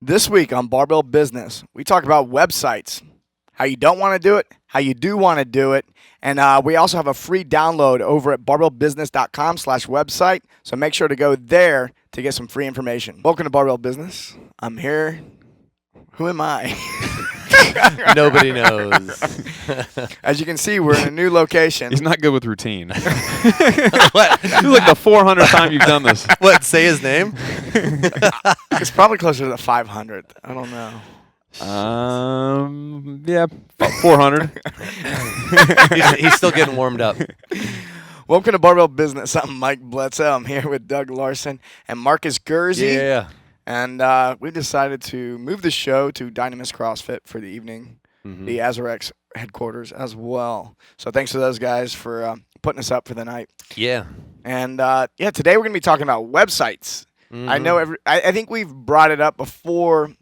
This week on Barbell Business, we talk about websites, how you don't want to do it, how you do want to do it, and we also have a free download over at barbellbusiness.com/website, so make sure to go there to get some free information. Welcome to Barbell Business. I'm here. Who am I? Nobody knows. As you can see, we're in a new location. He's not good with routine. What? This is like the 400th time you've done this. What? Say his name? It's probably closer to the 500th. I don't know. Yeah, about 400. He's still getting warmed up. Welcome to Barbell Business. I'm Mike Bledsoe. I'm here with Doug Larson and Markus Gerszi. Yeah. And we decided to move the show to Dynamis CrossFit for the evening, the Azarex headquarters as well. So thanks to those guys for putting us up for the night. Yeah. And today we're going to be talking about websites. I know I think we've brought it up before,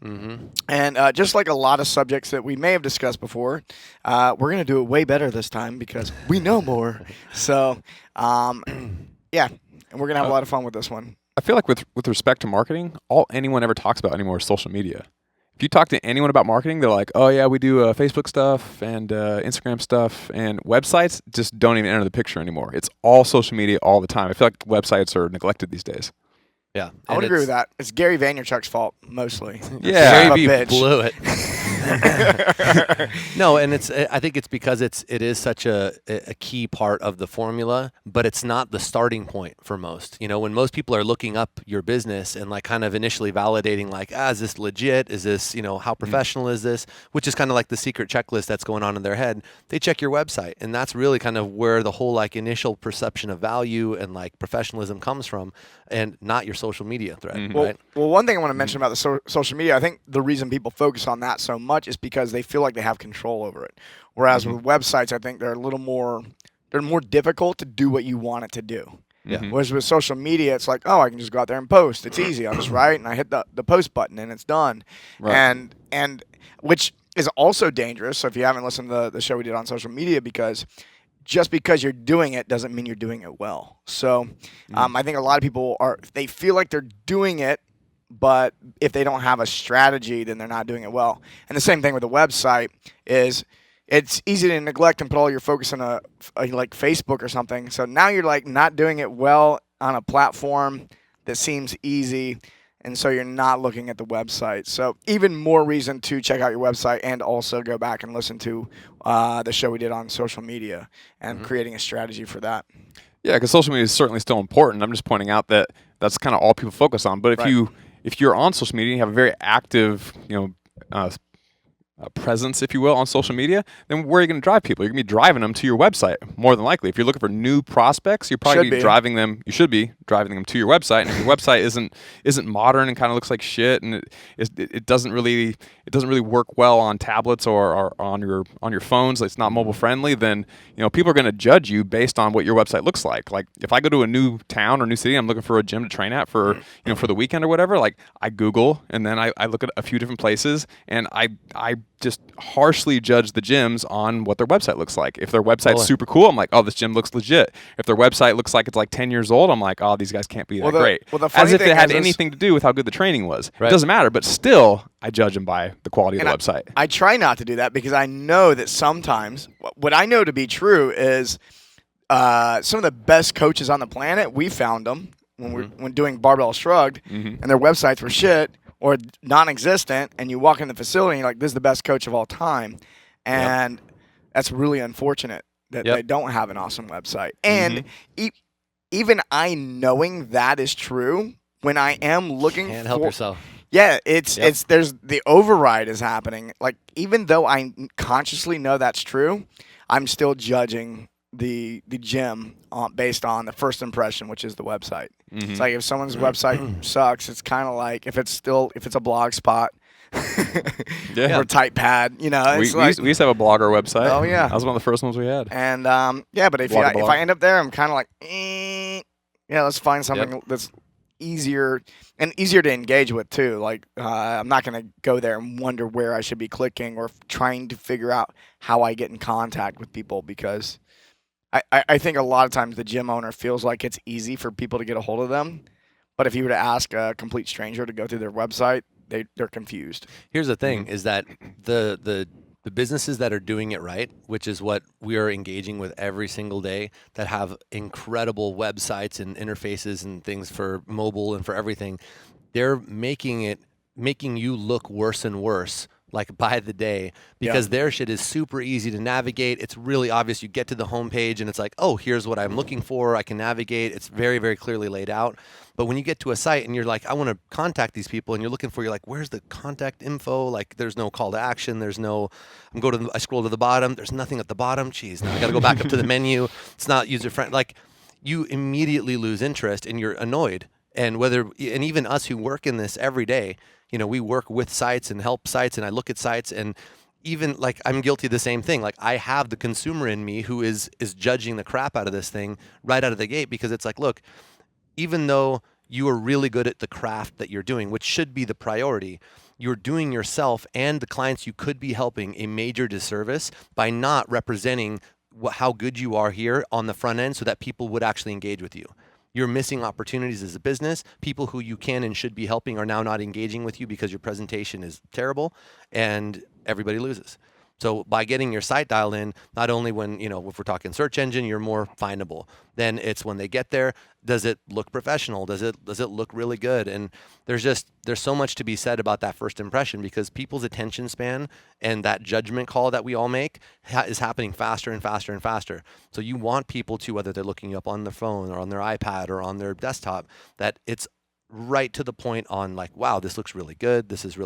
and just like a lot of subjects that we may have discussed before, we're going to do it way better this time because we know more. So, and we're going to have a lot of fun with this one. I feel like with respect to marketing, all anyone ever talks about anymore is social media. If you talk to anyone about marketing, they're like, oh, yeah, we do Facebook stuff and Instagram stuff, and websites just don't even enter the picture anymore. It's all social media all the time. I feel like websites are neglected these days. Yeah. I would agree with that. It's Gary Vaynerchuk's fault, mostly. Yeah. Gary Vee blew it. No, and I think it's because it is such a key part of the formula, but it's not the starting point for most. You know, when most people are looking up your business and like kind of initially validating like, is this legit? Is this, how professional is this? Which is kind of like the secret checklist that's going on in their head. They check your website, and that's really kind of where the whole like initial perception of value and like professionalism comes from, and not your social media thread, right? Well, one thing I want to mention about the social media, I think the reason people focus on that so much is because they feel like they have control over it. Whereas with websites, I think they're more difficult to do what you want it to do. Yeah. Whereas with social media, it's like, oh, I can just go out there and post. It's easy. I'll just write and I hit the post button and it's done. Right. And which is also dangerous. So if you haven't listened to the show we did on social media, because just because you're doing it doesn't mean you're doing it well. So I think a lot of people they feel like they're doing it, but if they don't have a strategy, then they're not doing it well. And the same thing with the website is it's easy to neglect and put all your focus on a like Facebook or something. So now you're like not doing it well on a platform that seems easy, and so you're not looking at the website. So even more reason to check out your website and also go back and listen to the show we did on social media and creating a strategy for that. Yeah, because social media is certainly still important. I'm just pointing out that that's kind of all people focus on. But if you're on social media and you have a very active, presence, if you will, on social media, then where are you going to drive people? You're going to be driving them to your website, more than likely. If you're looking for new prospects, you're probably going to be driving them. You should be driving them to your website. And if your website isn't modern and kind of looks like shit, and it doesn't really work well on tablets or on your phones, it's not mobile friendly, then people are going to judge you based on what your website looks like. Like if I go to a new town or new city, I'm looking for a gym to train at for for the weekend or whatever. Like I Google and then I look at a few different places, and I just harshly judge the gyms on what their website looks like. If their website's super cool, I'm like, oh, this gym looks legit. If their website looks like it's like 10 years old, I'm like, oh, these guys can't be that great. As if it had anything to do with how good the training was. Right. It doesn't matter, but still, I judge them by the quality of the website. I try not to do that because I know that sometimes, what I know to be true is some of the best coaches on the planet, we found them when doing Barbell Shrugged, and their websites were shit or non-existent, and you walk in the facility and you're like, this is the best coach of all time. And that's really unfortunate that they don't have an awesome website. And even I knowing that is true, when I am looking Can't help yourself. Yeah, it's there's the override is happening. Like even though I consciously know that's true, I'm still judging the gym based on the first impression, which is the website. It's like if someone's website sucks, it's kind of like if it's a blog spot or type pad, It's we used to have a blogger website. Oh yeah, that was one of the first ones we had. And but if I end up there, I'm kind of like, let's find something that's easier to engage with too. Like I'm not going to go there and wonder where I should be clicking or trying to figure out how I get in contact with people, because I think a lot of times the gym owner feels like it's easy for people to get a hold of them. But if you were to ask a complete stranger to go through their website, they're confused. Here's the thing: is that the businesses that are doing it right, which is what we are engaging with every single day, that have incredible websites and interfaces and things for mobile and for everything, they're making you look worse and worse, like by the day, because their shit is super easy to navigate. It's really obvious. You get to the homepage and it's like, oh, here's what I'm looking for. I can navigate. It's very, very clearly laid out. But when you get to a site and you're like, I want to contact these people, and you're like, where's the contact info? Like, there's no call to action. There's no, I scroll to the bottom. There's nothing at the bottom. Jeez, now I got to go back up to the menu. It's not user friendly. Like, you immediately lose interest and you're annoyed. And even us who work in this every day, we work with sites and help sites, and I look at sites, and even like I'm guilty of the same thing. Like, I have the consumer in me who is judging the crap out of this thing right out of the gate, because it's like, look, even though you are really good at the craft that you're doing, which should be the priority, you're doing yourself and the clients you could be helping a major disservice by not representing how good you are here on the front end so that people would actually engage with you. You're missing opportunities as a business. People who you can and should be helping are now not engaging with you because your presentation is terrible, and everybody loses. So by getting your site dialed in, not only when, if we're talking search engine, you're more findable. Then it's when they get there, does it look professional? Does it look really good? And there's so much to be said about that first impression, because people's attention span and that judgment call that we all make is happening faster and faster and faster. So you want people to, whether they're looking you up on their phone or on their iPad or on their desktop, that it's right to the point on like, wow, this looks really good. That's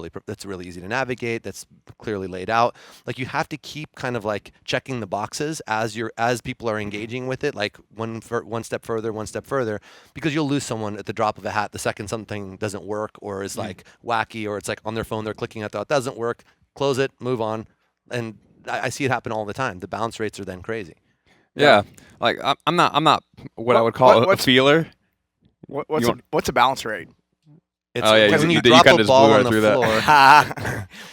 really easy to navigate. That's clearly laid out. Like, you have to keep kind of like checking the boxes as people are engaging with it, like one step further, because you'll lose someone at the drop of a hat the second something doesn't work or is like wacky, or it's like on their phone, they're clicking at that doesn't work, close it, move on. And I see it happen all the time. The bounce rates are then crazy. Yeah. Like I'm not what I would call a feeler. What's a bounce rate? It's when you drop a ball on the floor.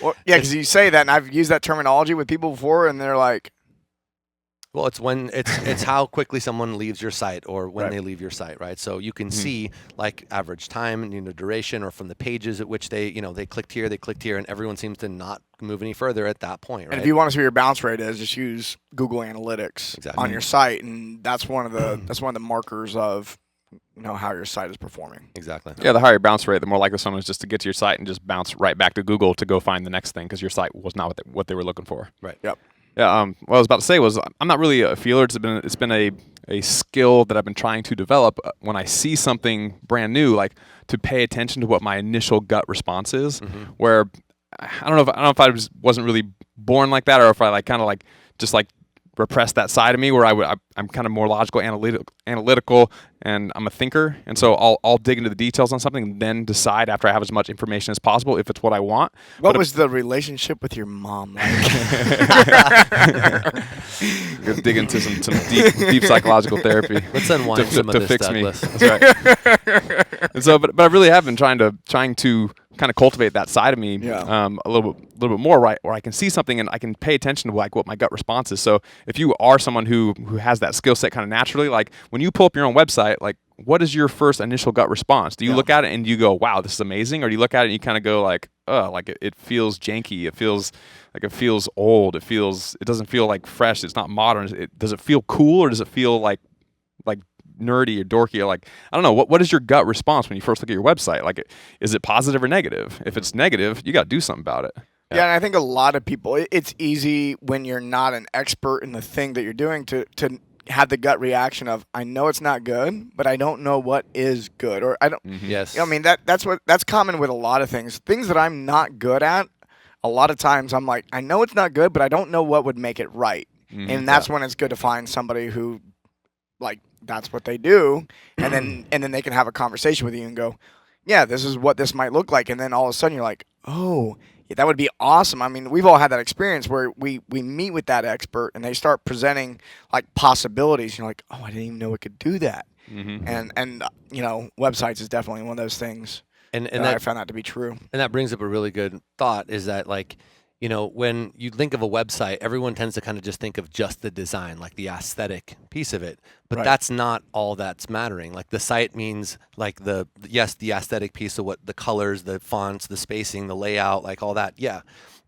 Well, yeah, because you say that, and I've used that terminology with people before, and they're like, well, it's how quickly someone leaves your site or when they leave your site, right? So you can see like average time and duration, or from the pages at which they clicked here, and everyone seems to not move any further at that point, right? And if you want to see what your bounce rate is, just use Google Analytics on your site, and that's one of the markers of how your site is performing. Exactly. Yeah, the higher bounce rate, the more likely someone is just to get to your site and just bounce right back to Google to go find the next thing, because your site was not what they were looking for. Right. Yep. Yeah. What I was about to say was, I'm not really a feeler. It's been a skill that I've been trying to develop. When I see something brand new, like to pay attention to what my initial gut response is. Where I don't know if I wasn't really born like that, or if I just repress that side of me where I'm kind of more logical, analytical, and I'm a thinker. And so I'll dig into the details on something and then decide after I have as much information as possible if it's what I want. What was the relationship with your mom like? Let's dig into some deep psychological therapy. Let's unwind some of this, fix Douglas. me. That's right. And so, but I really have been trying to kind of cultivate that side of me a little bit more, right? Where I can see something and I can pay attention to like what my gut response is. So if you are someone who has that skill set kind of naturally, like when you pull up your own website, like what is your first initial gut response? Do you look at it and you go, wow, this is amazing? Or do you look at it and you kind of go like, oh, like it feels janky. It feels old. It doesn't feel like fresh. It's not modern. Does it feel cool, or does it feel like nerdy or dorky, or like, I don't know, what is your gut response when you first look at your website? Like, is it positive or negative? If it's negative, you got to do something about it. Yeah, and I think a lot of people, it's easy when you're not an expert in the thing that you're doing to have the gut reaction of, I know it's not good, but I don't know what is good, or I don't. Yes. I mean, that's common with a lot of things that I'm not good at. A lot of times I'm like, I know it's not good, but I don't know what would make it right. And that's when it's good to find somebody who, like, that's what they do, and then they can have a conversation with you and go, yeah, this is what this might look like, and then all of a sudden you're like, oh, yeah, that would be awesome. I mean, we've all had that experience where we meet with that expert and they start presenting like possibilities. You're like, oh, I didn't even know it could do that. And websites is definitely one of those things. And that, I found that to be true. And that brings up a really good thought, is that like, you know, when you think of a website, everyone tends to kind of just think of just the design, like the aesthetic piece of it. But Right. that's not all that's mattering. Like the site means like the aesthetic piece of what the colors, the fonts, the spacing, the layout, like all that. Yeah.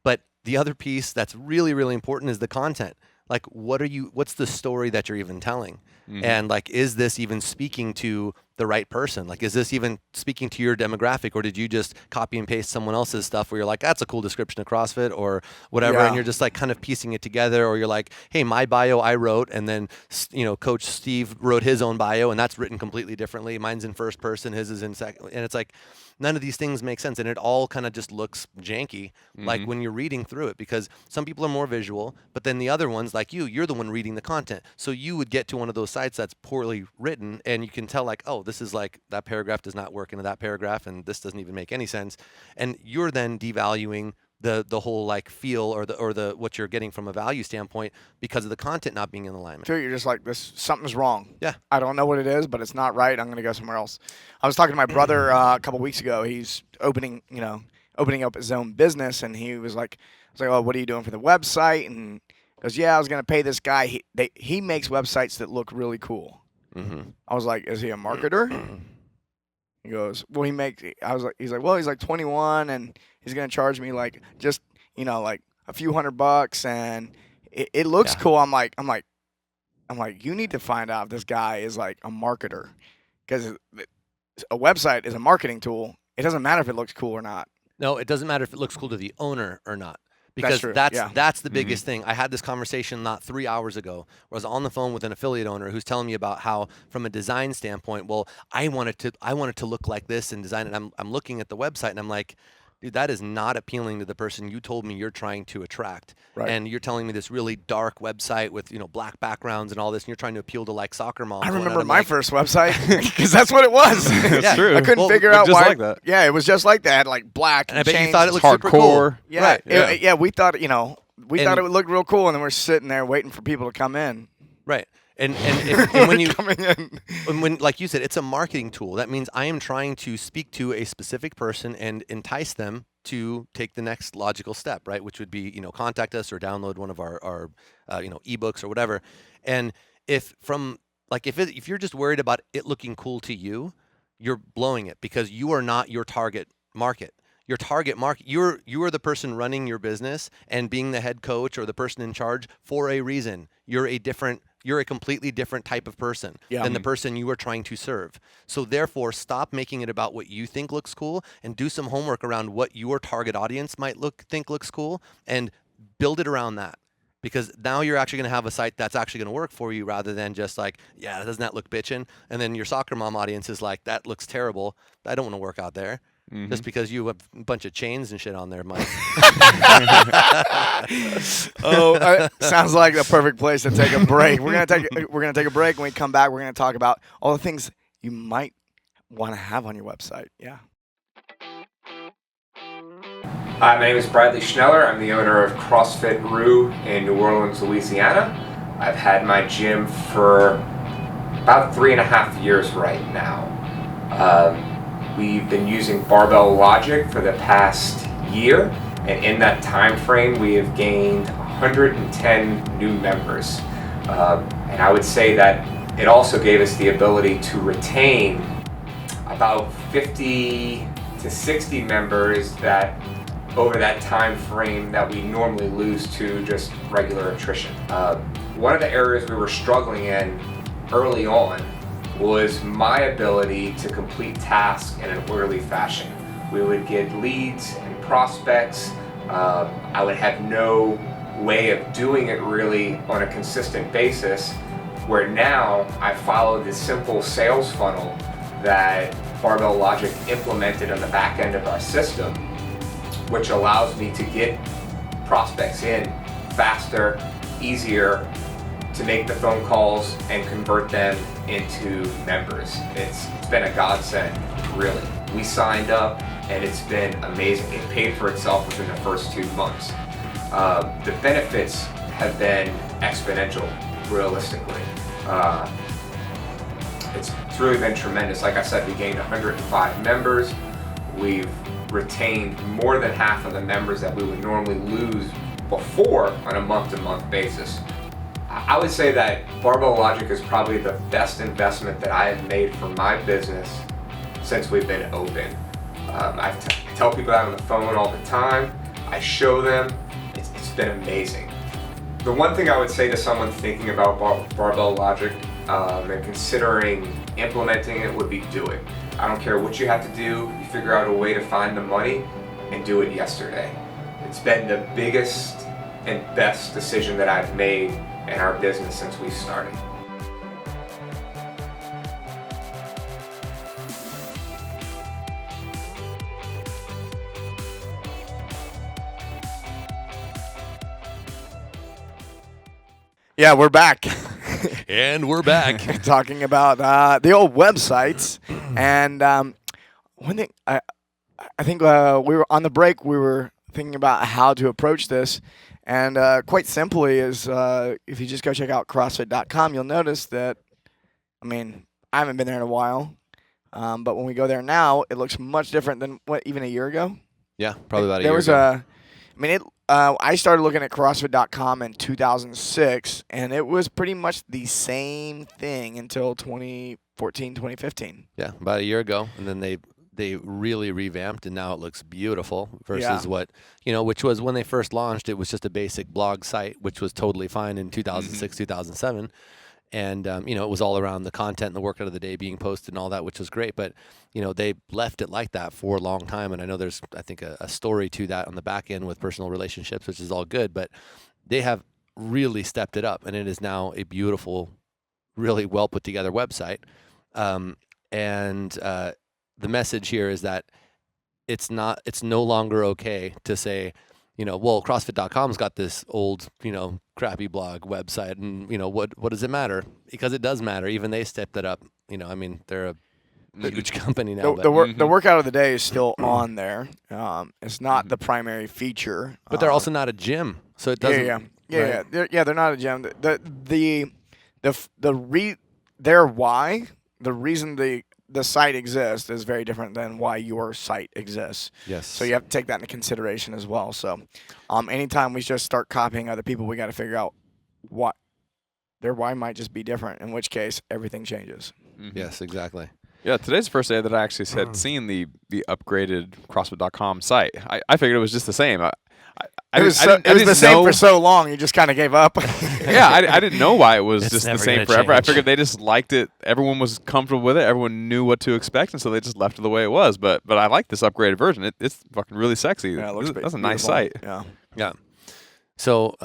But the other piece that's really, really important is the content. Like, what's the story that you're even telling? And like, is this even speaking to the right person? Like, is this even speaking to your demographic, or did you just copy and paste someone else's stuff where you're like, that's a cool description of CrossFit or whatever. Yeah. And you're just like kind of piecing it together, or you're like, hey, my bio I wrote, and then, you know, Coach Steve wrote his own bio and that's written completely differently. Mine's in first person, his is in second. And it's like, none of these things make sense. And it all kind of just looks janky, like when you're reading through it, because some people are more visual, but then the other ones, like you're the one reading the content. So you would get to one of those sites that's poorly written and you can tell like, oh, this is like that paragraph does not work into that paragraph and this doesn't even make any sense. And you're then devaluing the whole like feel or the what you're getting from a value standpoint because of the content not being in alignment. You're just like, something's wrong. Yeah. I don't know what it is, but it's not right. I'm going to go somewhere else. I was talking to my brother a couple weeks ago. He's opening up his own business, and he was like, I was like, oh, what are you doing for the website? And he goes, yeah, I was going to pay this guy. He makes websites that look really cool. I was like, is he a marketer? He goes, well, he's like 21 and he's going to charge me like just, like a few $100 and it looks cool. I'm like, you need to find out if this guy is like a marketer, because a website is a marketing tool. It doesn't matter if it looks cool or not. No, it doesn't matter if it looks cool to the owner or not. Because That's true. that's the biggest thing. I had this conversation not 3 hours ago where I was on the phone with an affiliate owner who's telling me about how, from a design standpoint, well, I want it to look like this and design it. I'm looking at the website and I'm like, dude, that is not appealing to the person you told me you're trying to attract. Right. And you're telling me this really dark website with, black backgrounds and all this, and you're trying to appeal to like soccer moms. I remember my first website because that's what it was. That's true. I couldn't figure out just why. like that. Yeah, it was just like that, like black. And I bet chains. you thought it looked super cool. Hardcore. Yeah, Right. yeah. We thought, thought it would look real cool, and then we're sitting there waiting for people to come in. Right. And when you coming in. when like you said, it's a marketing tool. That means I am trying to speak to a specific person and entice them to take the next logical step, right? Which would be, contact us or download one of our ebooks or whatever. And if you're just worried about it looking cool to you, you're blowing it, because you are not your target market. Your target market, you are the person running your business and being the head coach or the person in charge for a reason. You're a completely different type of person than the person you are trying to serve. So therefore, stop making it about what you think looks cool and do some homework around what your target audience might think looks cool and build it around that. Because now you're actually going to have a site that's actually going to work for you, rather than just like, yeah, doesn't that look bitchin'? And then your soccer mom audience is like, that looks terrible. I don't want to work out there. Just because you have a bunch of chains and shit on there, Mike. Sounds like the perfect place to take a break. We're gonna take a break. When we come back, we're gonna talk about all the things you might want to have on your website. Yeah. Hi, my name is Bradley Schneller. I'm the owner of CrossFit Rue in New Orleans, Louisiana. I've had my gym for about 3.5 years right now. We've been using Barbell Logic for the past year, and in that time frame we have gained 110 new members. And I would say that it also gave us the ability to retain about 50 to 60 members that over that time frame that we normally lose to just regular attrition. One of the areas we were struggling in early on was my ability to complete tasks in an orderly fashion. We would get leads and prospects. I would have no way of doing it really on a consistent basis, where now I follow this simple sales funnel that Barbell Logic implemented on the back end of our system, which allows me to get prospects in faster, easier, to make the phone calls and convert them into members. It's been a godsend, really. We signed up and it's been amazing. It paid for itself within the first 2 months. The benefits have been exponential, realistically. It's really been tremendous. Like I said, we gained 105 members. We've retained more than half of the members that we would normally lose before on a month-to-month basis. I would say that Barbell Logic is probably the best investment that I have made for my business since we've been open. I tell people that on the phone all the time. I show them. It's been amazing. The one thing I would say to someone thinking about Barbell Logic and considering implementing it would be do it. I don't care what you have to do. You figure out a way to find the money and do it yesterday. It's been the biggest and best decision that I've made in our business since we started. Yeah, we're back. And we're back. Talking about the old websites. And one thing, I think we were on the break, we were thinking about how to approach this. And quite simply is if you just go check out CrossFitcom, you'll notice that, I haven't been there in a while. But when we go there now, it looks much different than even a year ago. Yeah, probably about a year ago. I started looking at CrossFit.com in 2006, and it was pretty much the same thing until 2014, 2015. Yeah, about a year ago, and then they really revamped, and now it looks beautiful versus what, which was when they first launched, it was just a basic blog site, which was totally fine in 2006, 2007. And, it was all around the content and the workout of the day being posted and all that, which was great. But, they left it like that for a long time. And I know there's, I think, a story to that on the back end with personal relationships, which is all good. But they have really stepped it up. And it is now a beautiful, really well put together website. The message here is that it's no longer okay to say, CrossFit.com's got this old, crappy blog website, and what does it matter? Because it does matter. Even they stepped it up. They're a huge company now. The workout of the day is still on there. It's not the primary feature. But they're also not a gym, so it doesn't. Yeah. They're not a gym. Their why, the reason the site exists is very different than why your site exists. Yes. So you have to take that into consideration as well. So anytime we just start copying other people, we got to figure out what their why might just be different, in which case everything changes. Mm-hmm. Yes, exactly. Yeah, today's the first day that I actually had seen the upgraded CrossFit.com site. I figured it was just the same. It was the same for so long. You just kind of gave up. Yeah, I didn't know why it was It's just the never same gonna forever. change. I figured they just liked it. Everyone was comfortable with it. Everyone knew what to expect, and so they just left it the way it was. But I like this upgraded version. It's fucking really sexy. Yeah, it looks That's a nice beautiful. site. Yeah. So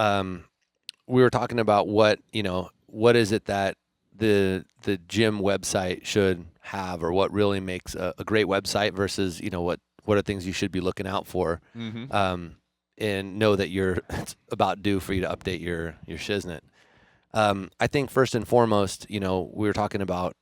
we were talking about what is it that the gym website should have, or what really makes a great website versus what are things you should be looking out for. Mm-hmm. And know that it's about due for you to update your shiznit. I think first and foremost, we were talking about,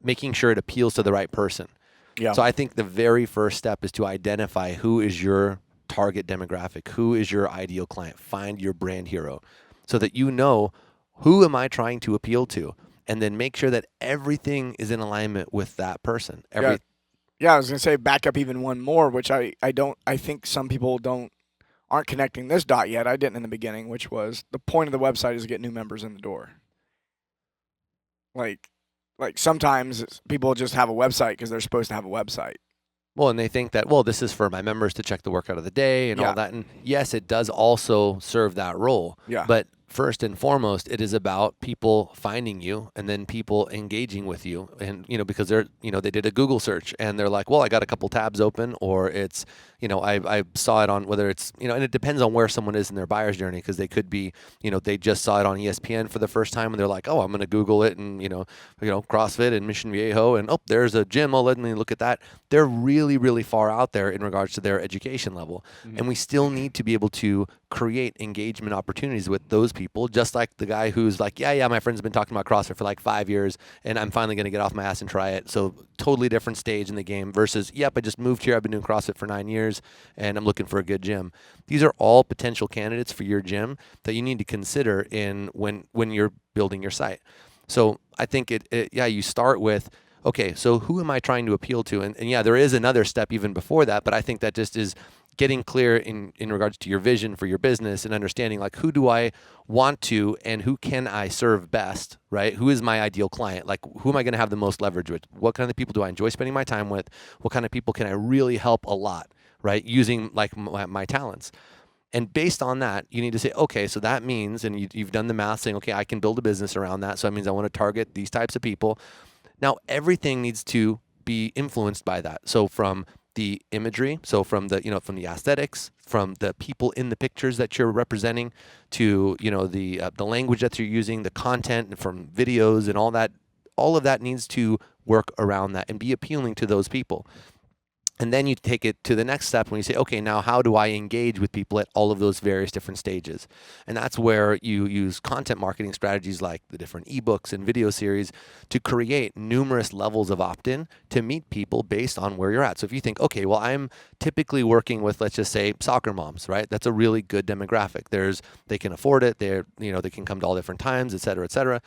making sure it appeals to the right person. Yeah. So I think the very first step is to identify who is your target demographic, who is your ideal client. Find your brand hero so that who am I trying to appeal to, and then make sure that everything is in alignment with that person. Yeah, I was gonna say back up even one more, which I think some people aren't connecting this dot yet. I didn't in the beginning, which was the point of the website is to get new members in the door. Like sometimes people just have a website because they're supposed to have a website. Well, and they think that, this is for my members to check the workout of the day and all that. And yes, it does also serve that role. Yeah. But first and foremost, it is about people finding you and then people engaging with you. And, because they're, they did a Google search and they're like, I got a couple tabs open, or it's, I saw it on whether it's, and it depends on where someone is in their buyer's journey, because they could be, they just saw it on ESPN for the first time and they're like, I'm going to Google it and, CrossFit and Mission Viejo and, there's a gym. Let me look at that. They're really, really far out there in regards to their education level. Mm-hmm. And we still need to be able to create engagement opportunities with those people, just like the guy who's like, my friend's been talking about CrossFit for like 5 years and I'm finally going to get off my ass and try it. So totally different stage in the game versus, I just moved here. I've been doing CrossFit for 9 years and I'm looking for a good gym. These are all potential candidates for your gym that you need to consider when you're building your site. So I think you start with, okay, so who am I trying to appeal to? And yeah, there is another step even before that, but I think that just is getting clear in regards to your vision for your business and understanding like who do I want to and who can I serve best, right? Who is my ideal client? Like who am I going to have the most leverage with? What kind of people do I enjoy spending my time with? What kind of people can I really help a lot, right? Using like my talents. And based on that, you need to say, okay, so that means, and you've done the math saying, okay, I can build a business around that. So that means I want to target these types of people. Now, everything needs to be influenced by that. So from the imagery, so from the, from the aesthetics, from the people in the pictures that you're representing to, the language that you're using, the content and from videos and all of that needs to work around that and be appealing to those people. And then you take it to the next step when you say, okay, now how do I engage with people at all of those various different stages? And that's where you use content marketing strategies like the different ebooks and video series to create numerous levels of opt-in to meet people based on where you're at. So if you think, okay, well, I'm typically working with, let's just say, soccer moms, right? That's a really good demographic. They can afford it. They can come to all different times, et cetera, et cetera.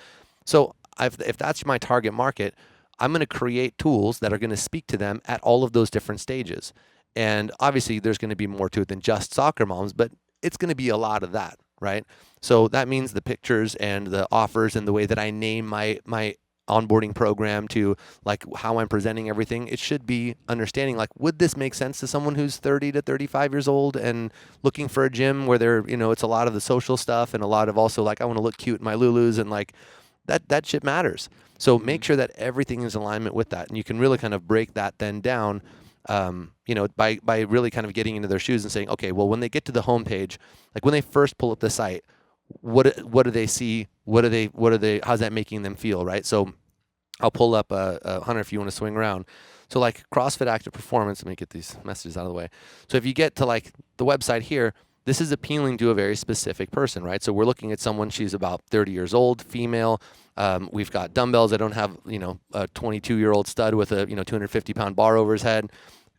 So if that's my target market, I'm going to create tools that are going to speak to them at all of those different stages. And obviously there's going to be more to it than just soccer moms, but it's going to be a lot of that, right? So that means the pictures and the offers and the way that I name my onboarding program to like how I'm presenting everything. It should be understanding like, would this make sense to someone who's 30 to 35 years old and looking for a gym where they're, it's a lot of the social stuff and a lot of also like, I want to look cute in my Lulus and like that shit matters. So make sure that everything is in alignment with that. And you can really kind of break that then down, by really kind of getting into their shoes and saying, okay, well, when they get to the homepage, like when they first pull up the site, what do they see? How's that making them feel, right? So I'll pull up Hunter if you want to swing around. So like CrossFit Active Performance, let me get these messages out of the way. So if you get to like the website here, this is appealing to a very specific person, right? So we're looking at someone, she's about 30 years old, female. We've got dumbbells. I don't have, a 22-year-old stud with a, 250-pound bar over his head.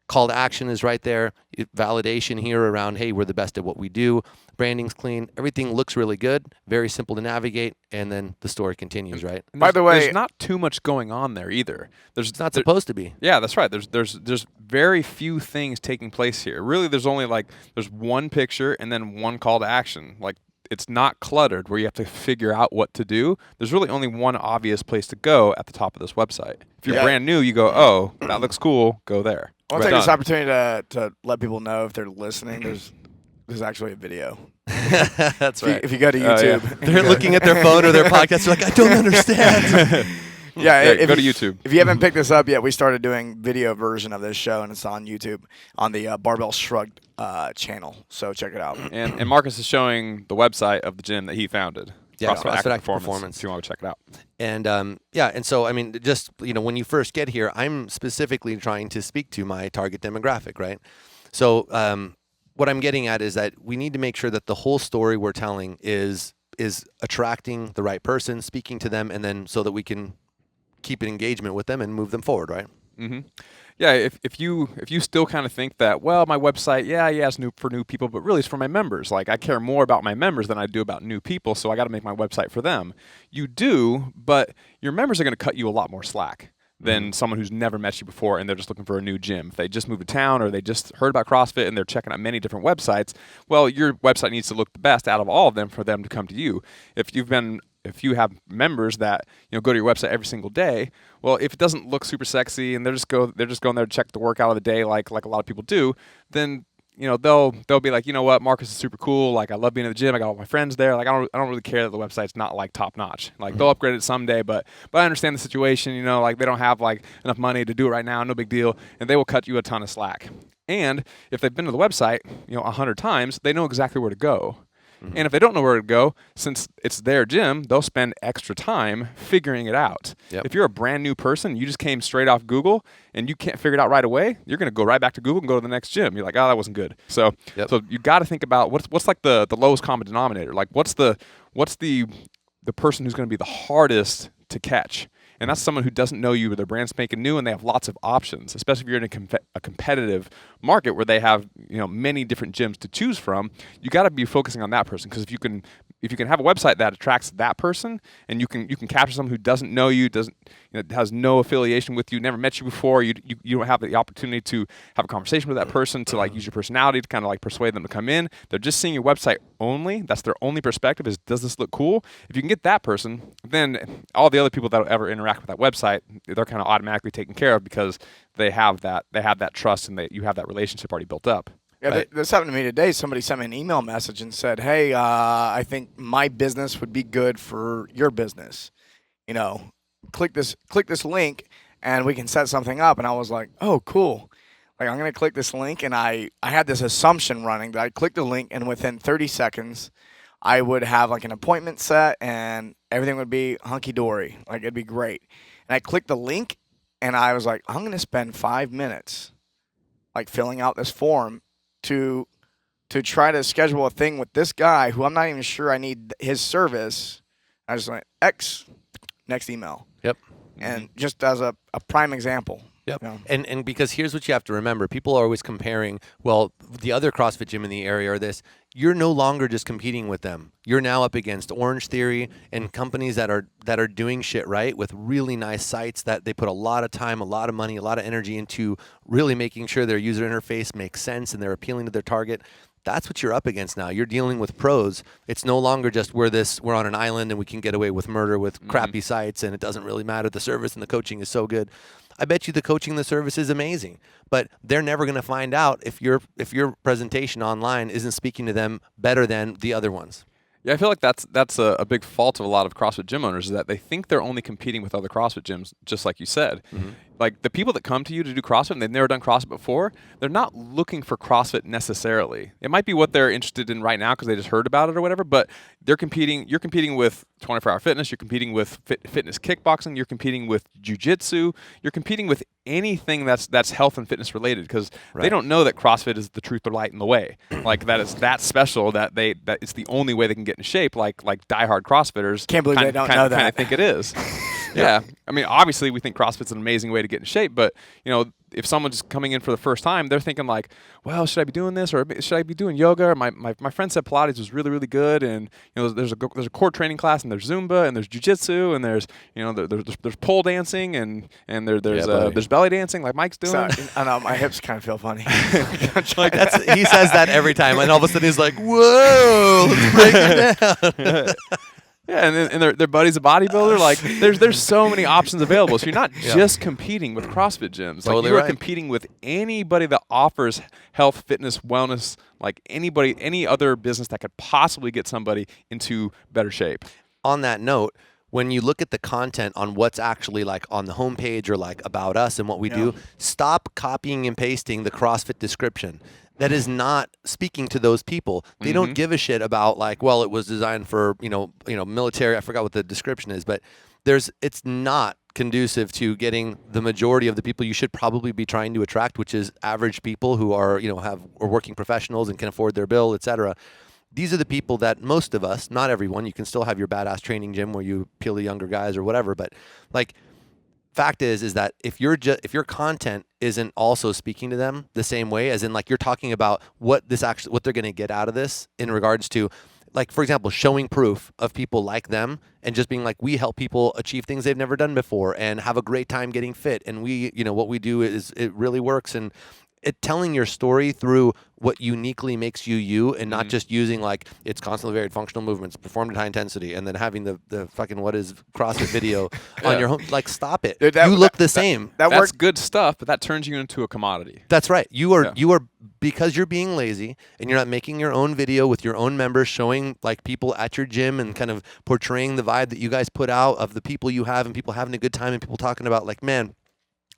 Call to action is right there. Validation here around, hey, we're the best at what we do. Branding's clean. Everything looks really good. Very simple to navigate. And then the story continues, right? By the way, there's not too much going on there either. It's not supposed to be. Yeah, that's right. There's very few things taking place here. Really, there's only there's one picture and then one call to action. Like, it's not cluttered where you have to figure out what to do. There's really only one obvious place to go at the top of this website. If you're brand new, you go, oh, that looks cool, go there. I want to take this opportunity to let people know if they're listening, there's actually a video. That's right. If you go to YouTube. They're looking at their phone or their podcast, they're like, I don't understand. Go to YouTube. If you haven't picked this up yet, we started doing video version of this show, and it's on YouTube on the Barbell Shrugged channel. So check it out. And Markus is showing the website of the gym that he founded. Yeah, CrossFit Active Performance. If you want to check it out. And and so I mean, just when you first get here, I'm specifically trying to speak to my target demographic, right? So what I'm getting at is that we need to make sure that the whole story we're telling is attracting the right person, speaking to them, and then so that we can keep an engagement with them and move them forward, right? Mm-hmm. Yeah, if you still kind of think that, well, my website, it's for new people, but really it's for my members. Like, I care more about my members than I do about new people, so I got to make my website for them. You do, but your members are going to cut you a lot more slack than someone who's never met you before and they're just looking for a new gym. If they just moved to town or they just heard about CrossFit and they're checking out many different websites, well, your website needs to look the best out of all of them for them to come to you. If you have members that go to your website every single day, well, if it doesn't look super sexy and they're just going there to check the workout of the day like a lot of people do, then they'll be like, what, Markus is super cool. Like, I love being in the gym. I got all my friends there. Like, I don't really care that the website's not like top notch. Like, they'll upgrade it someday, but I understand the situation. Like, they don't have like enough money to do it right now. No big deal, and they will cut you a ton of slack. And if they've been to the website 100 times, they know exactly where to go. And if they don't know where to go, since it's their gym, they'll spend extra time figuring it out. Yep. If you're a brand new person, you just came straight off Google and you can't figure it out right away, you're going to go right back to Google and go to the next gym. You're like, oh, that wasn't good. So you got to think about what's like the lowest common denominator. Like, what's the person who's going to be the hardest to catch? And that's someone who doesn't know you, but their brand's making new, and they have lots of options, especially if you're in a competitive market where they have many different gyms to choose from. You got to be focusing on that person, because if you can have a website that attracts that person, and you can capture someone who doesn't know you, has no affiliation with you, never met you before, you don't have the opportunity to have a conversation with that person, to like use your personality to kind of like persuade them to come in. They're just seeing your website only. That's their only perspective, is, does this look cool? If you can get that person, then all the other people that will ever interact with that website, they're kind of automatically taken care of, because they have that trust, and you have that relationship already built up. Yeah, Right. this happened to me today. Somebody sent me an email message and said, "Hey, I think my business would be good for your business. Click this link, and we can set something up." And I was like, "Oh, cool." Like, I'm gonna click this link, and I had this assumption running that I clicked the link, and within 30 seconds, I would have like an appointment set, and everything would be hunky dory. Like, it'd be great. And I clicked the link, and I was like, I'm gonna spend 5 minutes, like, filling out this form to try to schedule a thing with this guy who I'm not even sure I need his service. I just went next email. Yep. And just as a prime example. Yep. You know. And because here's what you have to remember. People are always comparing, well, the other CrossFit gym in the area or this. You're no longer just competing with them. You're now up against Orange Theory and companies that are doing shit right, with really nice sites that they put a lot of time, a lot of money, a lot of energy into really making sure their user interface makes sense and they're appealing to their target. That's what you're up against now. You're dealing with pros. It's no longer just we're on an island and we can get away with murder with crappy sites, and it doesn't really matter. The service and the coaching is so good. I bet you the coaching and the service is amazing, but they're never going to find out if your presentation online isn't speaking to them better than the other ones. Yeah, I feel like that's a big fault of a lot of CrossFit gym owners, is that they think they're only competing with other CrossFit gyms, just like you said. Mm-hmm. Like, the people that come to you to do CrossFit and they've never done CrossFit before, they're not looking for CrossFit necessarily. It might be what they're interested in right now because they just heard about it or whatever, but you're competing with 24-hour fitness, you're competing with fitness kickboxing, you're competing with jiu-jitsu, you're competing with anything that's health and fitness related, because they don't know that CrossFit is the truth, the light, and the way. Like, that is that special that it's the only way they can get in shape, like diehard CrossFitters. Can't believe they don't know that. Kind of think it is. Yeah. I mean, obviously we think CrossFit's an amazing way to get in shape, but if someone's coming in for the first time, they're thinking like, well, should I be doing this, or should I be doing yoga? Or my friend said Pilates was really, really good, and there's a core training class, and there's Zumba, and there's jiu-jitsu, and there's there's pole dancing, and there's belly dancing like Mike's doing. So, I know my hips kind of feel funny. Like, he says that every time, and all of a sudden he's like, "Whoa, let's break it down." Yeah, and their buddy's a bodybuilder. Like, there's so many options available. So you're not just competing with CrossFit gyms. Like, you are competing with anybody that offers health, fitness, wellness. Like, any other business that could possibly get somebody into better shape. On that note, when you look at the content on what's actually like on the homepage or like about us and what we do, stop copying and pasting the CrossFit description. That is not speaking to those people. They don't give a shit about, like, well, it was designed for military. I forgot what the description is, but it's not conducive to getting the majority of the people you should probably be trying to attract, which is average people who are are working professionals and can afford their bill, etc. These are the people that most of us, not everyone, you can still have your badass training gym where you peel the younger guys or whatever, but like, fact is that if your content isn't also speaking to them the same way, as in like you're talking about what they're going to get out of this in regards to, like, for example, showing proof of people like them and just being like, we help people achieve things they've never done before and have a great time getting fit, and we what we do is it really works, and telling your story through what uniquely makes you, and not just using like it's constantly varied functional movements performed at high intensity, and then having the fucking what is CrossFit video on your home. Like, stop it. Dude, you look the same. That's good stuff, but that turns you into a commodity. That's right. You are because you're being lazy and you're not making your own video with your own members showing like people at your gym and kind of portraying the vibe that you guys put out of the people you have and people having a good time and people talking about like, man,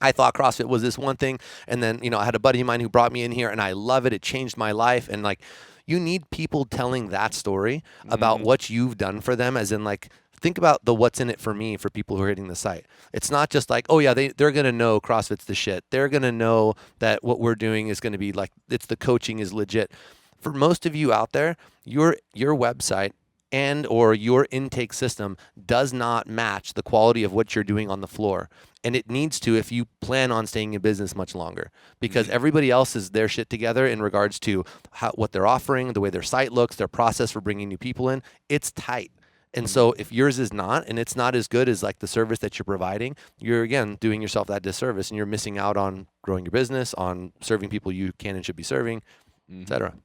I thought CrossFit was this one thing, and then I had a buddy of mine who brought me in here, and I love it. It changed my life, and like, you need people telling that story about what you've done for them, as in like, think about the what's in it for me for people who are hitting the site. It's not just like, oh yeah, they're gonna know CrossFit's the shit. They're gonna know that what we're doing is gonna be like, the coaching is legit. For most of you out there, your website and or your intake system does not match the quality of what you're doing on the floor. And it needs to if you plan on staying in business much longer, because everybody else is their shit together in regards to what they're offering, the way their site looks, their process for bringing new people in. It's tight. And so if yours is not, and it's not as good as like the service that you're providing, you're again doing yourself that disservice, and you're missing out on growing your business, on serving people you can and should be serving, etc.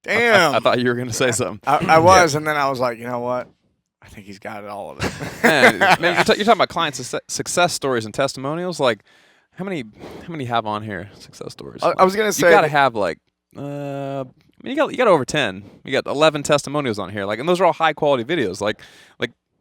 Damn. I thought you were going to say something. I was, and then I was like, you know what? I think he's got it all of it. Man, you're talking about client success stories and testimonials. Like, how many have on here success stories? I was gonna say you got to have like, you got over 10. You got 11 testimonials on here. Like, and those are all high quality videos. Like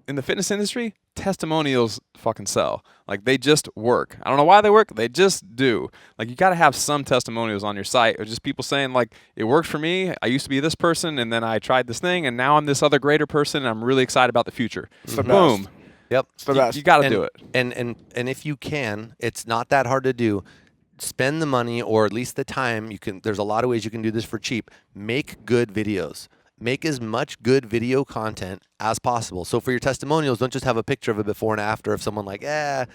in the fitness industry, testimonials fucking sell. Like, they just work. I don't know why they work. They just do. Like, you got to have some testimonials on your site, or just people saying like, it worked for me. I used to be this person, and then I tried this thing, and now I'm this other greater person, and I'm really excited about the future. It's the Boom. best. Yep. It's the best. You got to do it. And if you can, it's not that hard to do. Spend the money, or at least the time. There's a lot of ways you can do this for cheap. Make good videos. Make as much good video content as possible. So for your testimonials, don't just have a picture of a before and after of someone like, have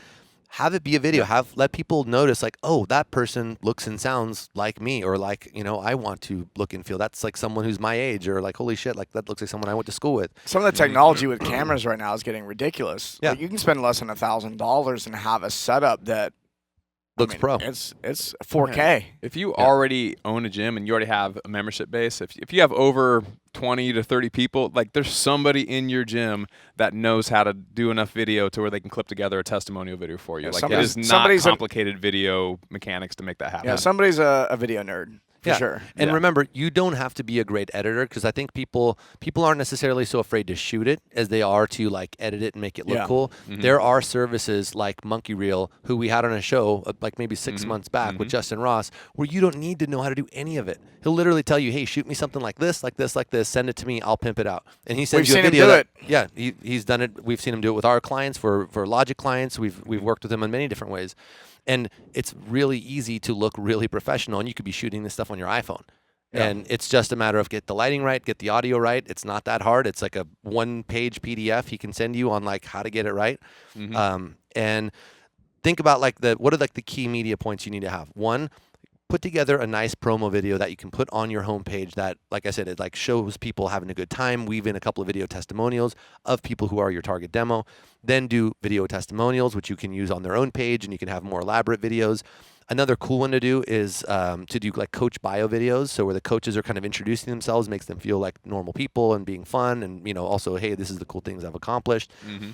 it be a video. Let people notice like, oh, that person looks and sounds like me, or like, I want to look and feel. That's like someone who's my age, or like, holy shit, like that looks like someone I went to school with. Some of the technology with cameras right now is getting ridiculous. Yeah. Like, you can spend less than $1,000 and have a setup that Looks pro. It's 4K. If you already own a gym and you already have a membership base, if you have over 20 to 30 people, like, there's somebody in your gym that knows how to do enough video to where they can clip together a testimonial video for you. Yeah, like, it is not complicated video mechanics to make that happen. Yeah, somebody's a video nerd. For sure. And remember, you don't have to be a great editor, because I think people aren't necessarily so afraid to shoot it as they are to like edit it and make it look cool. There are services like Monkey Reel, who we had on a show like maybe 6 months back with Justin Ross, where you don't need to know how to do any of it. He'll literally tell you, hey, shoot me something like this, like this, like this, send it to me, I'll pimp it out. And he sends you a video. Him do it. Yeah, he's done it. We've seen him do it with our clients, for Logic clients. We've worked with him in many different ways. And it's really easy to look really professional, and you could be shooting this stuff on your iPhone. Yeah. And it's just a matter of get the lighting right, get the audio right. It's not that hard. It's like a 1-page PDF he can send you on like how to get it right. And think about like what are like the key media points you need to have. One, put together a nice promo video that you can put on your homepage that, like I said, it like shows people having a good time. Weave in a couple of video testimonials of people who are your target demo. Then do video testimonials, which you can use on their own page, and you can have more elaborate videos. Another cool one to do is to do like coach bio videos, so where the coaches are kind of introducing themselves, makes them feel like normal people and being fun, and also, hey, this is the cool things I've accomplished.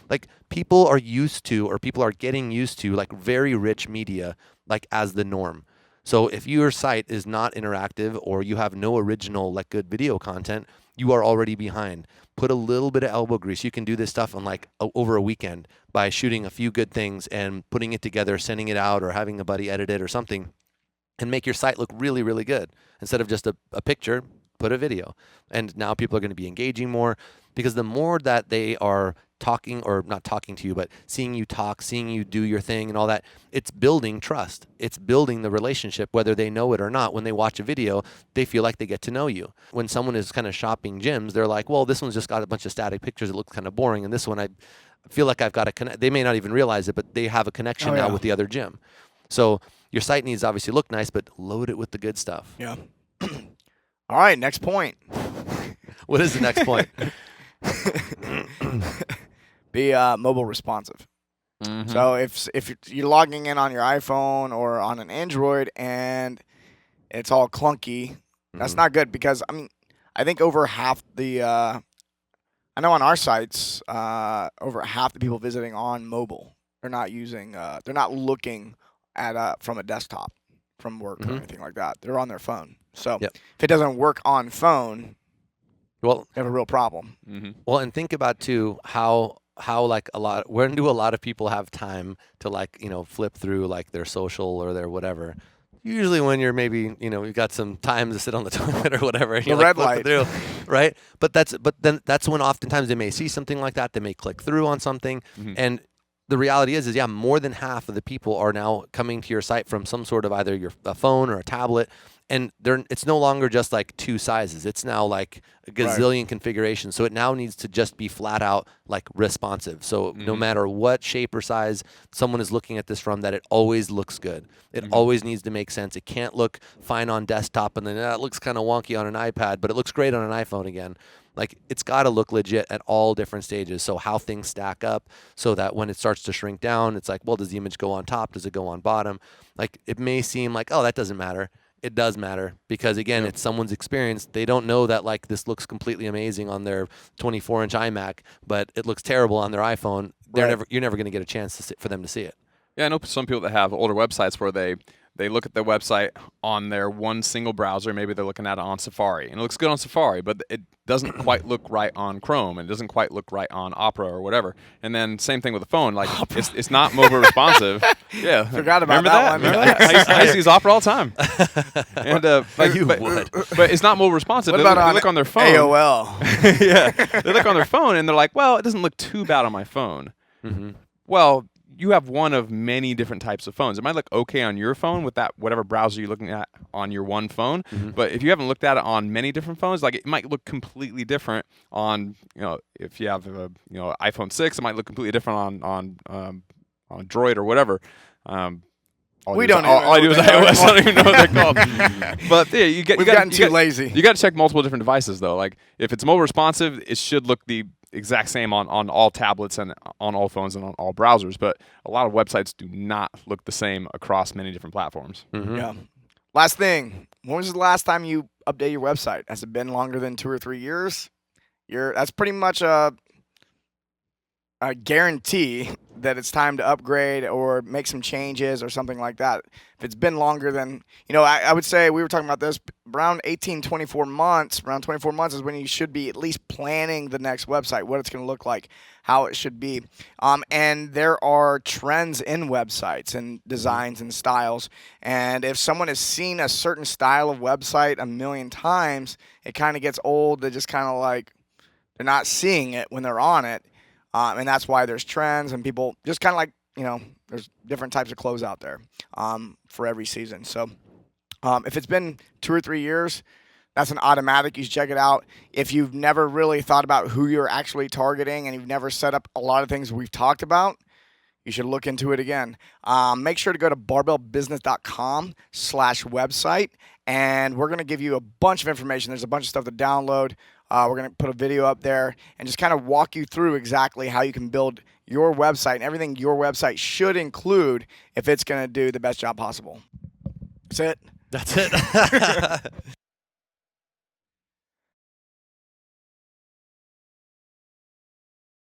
Like, people are getting used to like very rich media like as the norm. So if your site is not interactive, or you have no original like good video content, you are already behind. Put a little bit of elbow grease. You can do this stuff on like over a weekend by shooting a few good things and putting it together, sending it out, or having a buddy edit it or something, and make your site look really, really good. Instead of just a picture, put a video. And now people are going to be engaging more, because the more that they are talking, or not talking to you, but seeing you talk, seeing you do your thing and all that, it's building trust. It's building the relationship, whether they know it or not. When they watch a video, they feel like they get to know you. When someone is kind of shopping gyms, they're like, well, this one's just got a bunch of static pictures. It looks kind of boring. And this one, I feel like I've got a connect. They may not even realize it, but they have a connection now with the other gym. So your site needs to obviously look nice, but load it with the good stuff. Yeah. All right, next point. What is the next point? Be mobile responsive. So if you're logging in on your iPhone or on an Android and it's all clunky, that's not good, because I think over half the I know on our sites over half the people visiting on mobile are not using they're not looking at from a desktop from work or anything like that. They're on their phone. So if it doesn't work on phone, well, you have a real problem. Well, and think about too how like when do a lot of people have time to like flip through like their social or their whatever? Usually when you're maybe you've got some time to sit on the toilet or whatever. And the red light, through, right? But then that's when oftentimes they may see something like that. They may click through on something, and the reality is yeah, more than half of the people are now coming to your site from some sort of either a phone or a tablet, and it's no longer just like 2 sizes. It's now like a gazillion configurations. So it now needs to just be flat out like responsive. So no matter what shape or size someone is looking at this from, that it always looks good. It always needs to make sense. It can't look fine on desktop and then it looks kind of wonky on an iPad, but it looks great on an iPhone again. Like, it's got to look legit at all different stages. So how things stack up, so that when it starts to shrink down, it's like, well, does the image go on top? Does it go on bottom? Like, it may seem like, oh, that doesn't matter. It does matter, because again, it's someone's experience. They don't know that like this looks completely amazing on their 24-inch iMac, but it looks terrible on their iPhone. You're never going to get a chance for them to see it. Yeah, I know some people that have older websites where they look at the website on their one single browser. Maybe they're looking at it on Safari, and it looks good on Safari, but it doesn't quite look right on Chrome, and it doesn't quite look right on Opera or whatever. And then same thing with the phone. Like, it's not mobile responsive. Yeah, forgot about remember that one. Remember that? I used to use Opera all the time. And but it's not mobile responsive. What about they look on their phone. AOL? Yeah, they look on their phone and they're like, well, it doesn't look too bad on my phone. Well, you have one of many different types of phones. It might look okay on your phone with that whatever browser you're looking at on your one phone, but if you haven't looked at it on many different phones, like, it might look completely different on, if you have a iPhone 6, it might look completely different on Droid or whatever. All I do is iOS. I don't even know what they're called. But yeah, we've gotten too lazy. You got to check multiple different devices though. Like, if it's mobile responsive, it should look the exact same on all tablets and on all phones and on all browsers. But a lot of websites do not look the same across many different platforms. Yeah. Last thing. When was the last time you updated your website? Has it been longer than 2 or 3 years? That's pretty much a guarantee that it's time to upgrade or make some changes or something like that. If it's been longer than, I would say, we were talking about this, around 24 months is when you should be at least planning the next website, what it's going to look like, how it should be. And there are trends in websites and designs and styles. And if someone has seen a certain style of website a million times, it kind of gets old. They just kind of like, they're not seeing it when they're on it. And that's why there's trends, and people just kind of like, there's different types of clothes out there for every season. So if it's been 2 or 3 years, that's an automatic. You should check it out. If you've never really thought about who you're actually targeting and you've never set up a lot of things we've talked about, you should look into it again. Make sure to go to barbellbusiness.com/website, and we're going to give you a bunch of information. There's a bunch of stuff to download. We're going to put a video up there and just kind of walk you through exactly how you can build your website and everything your website should include if it's going to do the best job possible. That's it. That's it.